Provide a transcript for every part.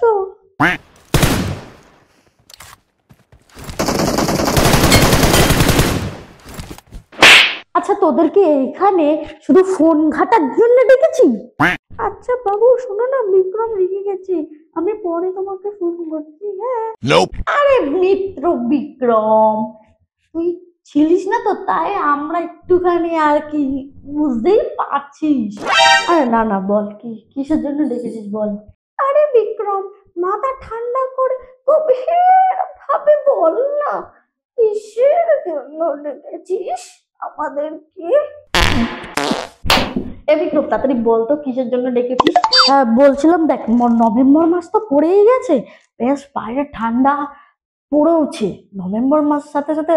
আসো। আচ্ছা তোদেরকে এখানে শুধু ফোন ঘাটার জন্য ডেকেছি? আচ্ছা বাবু শোনো না, বিক্রম রেগে গেছে, আমি পরে তোমাকে ফোন করছি। হ্যাঁ আরে মিত্র বিক্রম, তুই ছিলিস না তো, তাই আমরা একটুখানি আর কি, বুঝতেই পারছিস। আরে না না বল, কিসের জন্য ডেকেছিস বল। আরে বিক্রম, মাথা ঠান্ডা করে গভীর ভাবে বল না, কিসের জন্য ডেকেছিস আমাদেরকে? এ বিক্রম তাড়াতাড়ি বলতো কিসের জন্য ডেকেছিস। বলছিলাম দেখ, নভেম্বর মাস তো পড়েই গেছে, বেশ বাইরে ঠান্ডা পড়েওছে। নভেম্বর মাস সাথে সাথে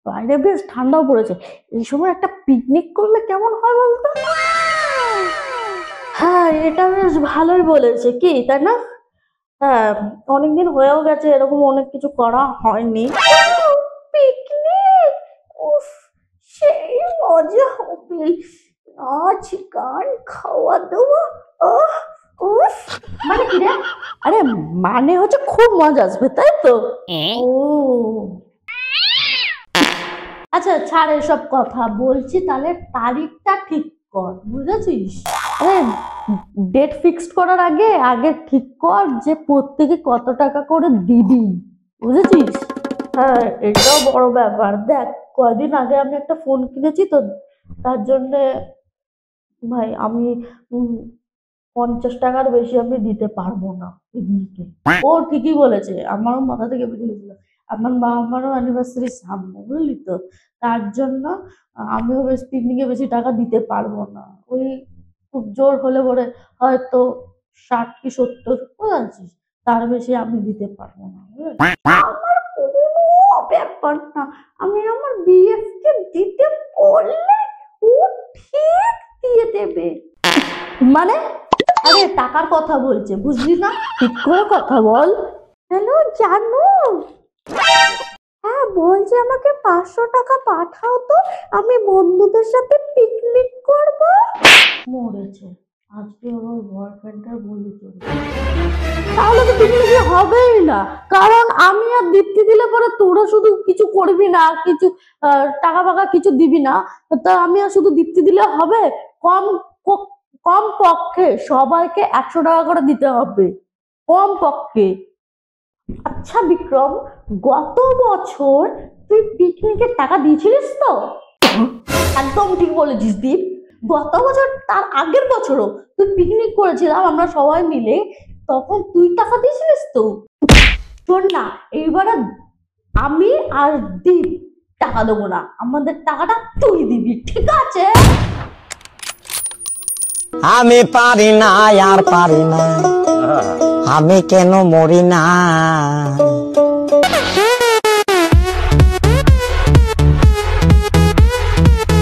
বাইরে বেশ ঠান্ডাও পড়েছে, এই সময় একটা পিকনিক করলে কেমন হয় বলতো? হ্যাঁ এটা বেশ ভালোই বলেছে, কি তাই না? হ্যাঁ অনেকদিন হয়েও গেছে, এরকম অনেক কিছু করা হয়নি। পিকনিক, উফ সেই মজা হবে, নাচ গান খাওয়া দাওয়া, উফ। মানে কি রে? আরে মানে হচ্ছে খুব মজা আসবে তাই তো? ও আচ্ছা ছাড় এসব কথা, বলছি তাহলে তারিখটা ঠিক কর, বুঝেছিস? আরে ডেট ফিক্সড করার আগে আগে ঠিক কর যে প্রত্যেকে কত টাকা করে দিবি, বুঝেছিস? হ্যাঁ এটাও বড় ব্যাপার। দেখ কয়দিন আগে আমি একটা ফোন কিনেছি তো, তার জন্যে ভাই আমি 50 টাকার বেশি আমি দিতে পারবো না পিকনিকে। ও ঠিকই বলেছে, আমারও মাথা থেকে বেরিয়ে গেছিল। আমার মা আমারও অ্যানিভার্সারি সামনে, বুঝলি তো, তার জন্য আমিও বেশ পিকনিকে বেশি টাকা দিতে পারবো না। ওই খুব জোর হলে পরে হয়তো 60 কি 70, বুঝেছিস, তার বেশি আমি দিতে পারবো না। আমার কোনো ব্যাপার না, আমি আমার বিএফ কে দিতে বললে ও ঠিক দিয়ে দেবে। মানে আরে টাকার কথা বলছে, বুঝলি না, ঠিক করে কথা বল। হ্যালো জানু, হ্যাঁ বলছি আমাকে 500 টাকা পাঠাও তো, আমি বন্ধুদের সাথে পিকনিক করব। মরেছে, আজকে আমার বয়ফ্রেন্ডের বলি চলবে, তাহলে তো পিকনিক হবেই না, কারণ আমি আর দীপ্তি দিলে পরে তোরা শুধু কিছু করবি না, কিছু টাকা ফাকা কিছু দিবি না, তা আমি আর শুধু দীপ্তি দিলে হবে? কম কম পক্ষে সবাইকে 100 টাকা করে দিতে হবে, কম পক্ষে। আচ্ছা বিক্রম, গত বছর তুই পিকনিকের টাকা দিয়েছিলিস তো? একদম ঠিক বলেছিস দীপ, গত বছর তার আগের বছরও তুই পিকনিক করেছিলাম আমরা সবাই মিলে, তখন তুই টাকা দিয়েছিলিস তো। শোন না, এইবারে আমি আর দীপ টাকা দেবো না, আমাদের টাকাটা তুই দিবি, ঠিক আছে? আমি পারি না আর পারি না, আমি কেন মরি না।